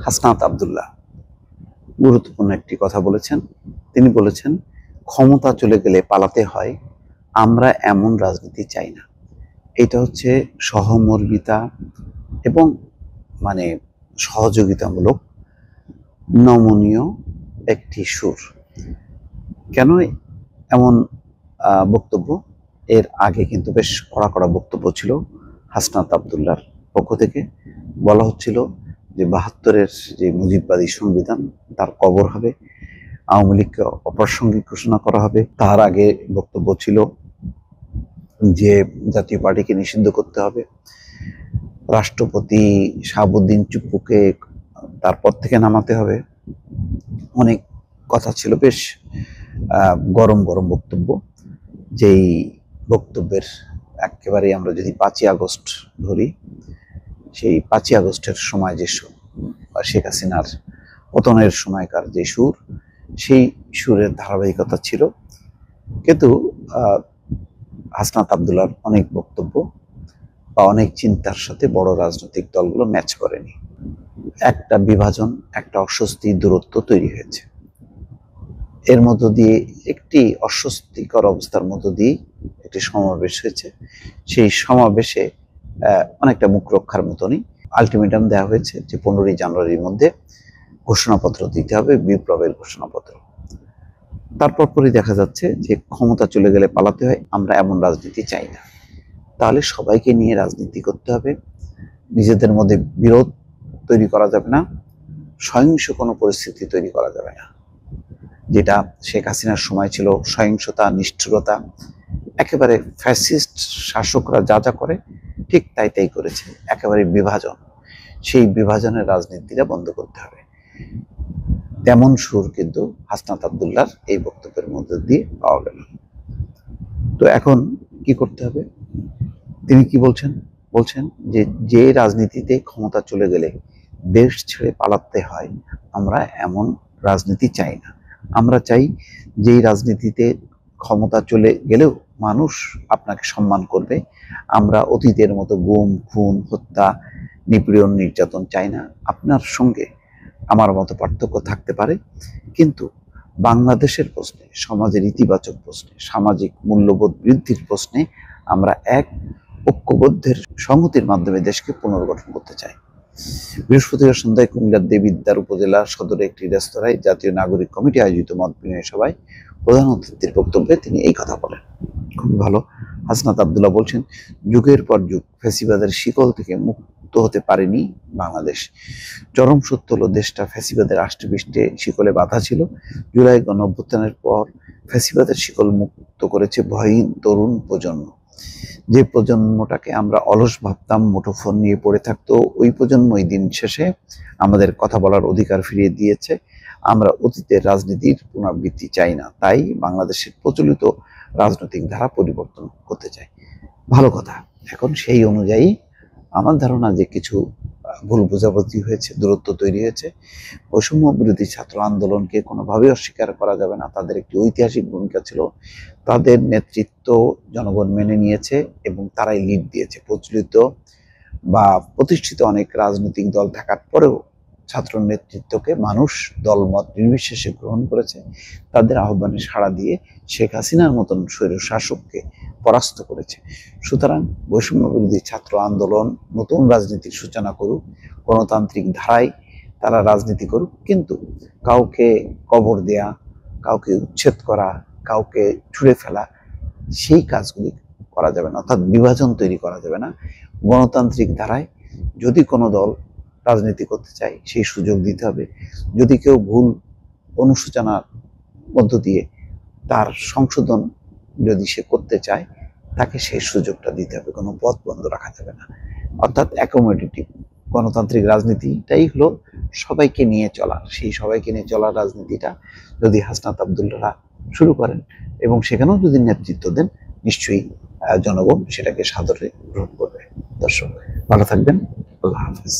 হাসনাত আব্দুল্লাহ গুরুত্বপূর্ণ একটি কথা বলেছেন। তিনি বলেছেন, ক্ষমতা চলে গেলে পালাতে হয়, আমরা এমন রাজনীতি চাই না। এটা হচ্ছে সহমর্মিতা এবং মানে সহযোগিতামূলক নমনীয় একটি সুর। কেন এমন বক্তব্য? এর আগে কিন্তু বেশ কড়া কড়া বক্তব্য ছিল হাসনাত আব্দুল্লাহর পক্ষ থেকে। বলা হচ্ছিল যে ৭২-এর যে মুজিববাদী সংবিধান তার কবর হবে, আওয়ামী লীগকে অপ্রাসঙ্গিক ঘোষণা করা হবে। তার আগে বক্তব্য ছিল যে জাতীয় পার্টিকে নিষিদ্ধ করতে হবে, রাষ্ট্রপতি শাহাবুদ্দিন চুপ্পুকে তার পদ থেকে নামাতে হবে। অনেক কথা ছিল, বেশ গরম গরম বক্তব্য। যেই বক্তব্যের একেবারে আমরা যদি ৫ই আগস্ট ধরি, সেই ৫ই আগস্টের সময় যে সুর, শেখ হাসিনার পতনের সময়কার যে সুর, সেই সুরের ধারাবাহিকতা ছিল। কিন্তু হাসনাত আব্দুল্লাহর অনেক বক্তব্য বা অনেক চিন্তার সাথে বড় রাজনৈতিক দলগুলো ম্যাচ করেনি। একটা বিভাজন, একটা অস্বস্তি, দূরত্ব তৈরি হয়েছে। এর মধ্য দিয়ে একটি অস্বস্তিকর অবস্থার মধ্য দিয়ে একটি সমাবেশ হয়েছে। সেই সমাবেশে অনেকটা মুখ রক্ষার মতনই আলটিমেটাম দেওয়া হয়েছে যে ১৫ই জানুয়ারির মধ্যে ঘোষণাপত্র দিতে হবে, বিপ্লবের ঘোষণাপত্র। তারপর পরই দেখা যাচ্ছে যে ক্ষমতা চলে গেলে পালাতে হয়, আমরা এমন রাজনীতি চাই না। তাহলে সবাইকে নিয়ে রাজনীতি করতে হবে, নিজেদের মধ্যে বিরোধ তৈরি করা যাবে না, সহিংস কোনো পরিস্থিতি তৈরি করা যাবে না। যেটা শেখ হাসিনার সময় ছিল সহিংসতা, নিষ্ঠুরতা, একেবারে ফ্যাসিস্ট শাসকরা যা যা করে ঠিক তাই তাই করেছে, একেবারে বিভাজন। সেই বিভাজনের রাজনীতিটা বন্ধ করতে হবে। তেমন সুর কিন্তু হাসনাত আব্দুল্লাহর এই বক্তব্যের মধ্যে দিয়ে পাওয়া গেল। তো এখন কি করতে হবে? তিনি কি বলছেন? বলছেন যে রাজনীতিতে ক্ষমতা চলে গেলে দেশ ছেড়ে পালাতে হয়, আমরা এমন রাজনীতি চাই না। আমরা চাই যেই রাজনীতিতে ক্ষমতা চলে গেলেও মানুষ আপনাকে সম্মান করবে। আমরা অতীতের মতো গুম, খুন, হত্যা, নিপীড়ন, নির্যাতন চাই না। আপনার সঙ্গে আমার মতো পার্থক্য থাকতে পারে, কিন্তু বাংলাদেশের প্রশ্নে, সমাজের ইতিবাচক প্রশ্নে, সামাজিক মূল্যবোধ বৃদ্ধির প্রশ্নে আমরা এক ঐক্যবদ্ধের সংহতির মাধ্যমে দেশকে পুনর্গঠন করতে চাই। বৃহস্পতিবার সন্ধ্যায় কুমিল্লার দেবিদ্বার উপজেলা সদরে একটি রেস্তোরাঁয় জাতীয় নাগরিক কমিটি আয়োজিত মত বিনিময় সভায় প্রধান অতিথির বক্তব্যে তিনি এই কথা বলেন। খুবই ভালো। হাসনাত আব্দুল্লাহ বলছেন, যুগের পর যুগ ফ্যাসিবাদের শিকল থেকে মুক্ত হতে পারেনি বাংলাদেশ। চরম সত্য হলো, দেশটা ফ্যাসিবাদের আষ্টেপৃষ্ঠে শিকলে বাঁধা ছিল। জুলাই গণঅভ্যুত্থানের পর ফ্যাসিবাদের শিকল মুক্ত করেছে ভয়হীন তরুণ প্রজন্ম। যে প্রজন্মটাকে আমরা অলস ভাবতাম, মুঠোফোন নিয়ে পড়ে থাকতো, ওই প্রজন্মই দিন শেষে আমাদের কথা বলার অধিকার ফিরিয়ে দিয়েছে। আমরা অতীতের রাজনীতির পুনরাবৃত্তি চাই না, তাই বাংলাদেশের প্রচলিত রাজনৈতিক ধারা পরিবর্তন করতে চাই। ভালো কথা। এখন সেই অনুযায়ী আমার ধারণা যে কিছু ভুল বোঝাবুঝি হয়েছে, দূরত্ব তৈরি হয়েছে। বৈষম্য বিরোধী ছাত্র আন্দোলনকে কোনোভাবেই অস্বীকার করা যাবে না। তাদের একটি ঐতিহাসিক ভূমিকা ছিল, তাদের নেতৃত্ব জনগণ মেনে নিয়েছে এবং তারাই লিড দিয়েছে। প্রচলিত বা প্রতিষ্ঠিত অনেক রাজনৈতিক দল থাকার পরেও ছাত্র নেতৃত্বকে মানুষ দলমত নির্বিশেষে গ্রহণ করেছে। তাদের আহ্বানে সাড়া দিয়ে শেখ হাসিনার মতন স্বৈর শাসককে পরাস্ত করেছে। সুতরাং বৈষম্য বিরোধী ছাত্র আন্দোলন নতুন রাজনীতির সূচনা করুক, গণতান্ত্রিক ধারায় তারা রাজনীতি করুক, কিন্তু কাউকে কবর দেয়া, কাউকে উচ্ছেদ করা, কাউকে ছুঁড়ে ফেলা, সেই কাজগুলি করা যাবে না। অর্থাৎ বিভাজন তৈরি করা যাবে না। গণতান্ত্রিক ধারায় যদি কোনো দল রাজনীতি করতে চায়, সেই সুযোগ দিতে হবে। যদি কেউ ভুল অনুশোচনার মধ্য দিয়ে তার সংশোধন যদি সে করতে চায়, তাকে সেই সুযোগটা দিতে হবে। কোনো পথ বন্ধ রাখা যাবে না। অর্থাৎ অ্যাকোমোডেটিভ গণতান্ত্রিক রাজনীতিটাই হলো সবাইকে নিয়ে চলা। সেই সবাইকে নিয়ে চলার রাজনীতিটা যদি হাসনাত আব্দুল্লাহরা শুরু করেন এবং সেখানেও যদি নেতৃত্ব দেন, নিশ্চয়ই জনগণ সেটাকে সাদরে গ্রহণ করবে। দর্শক ভালো থাকবেন। আল্লাহ হাফিজ।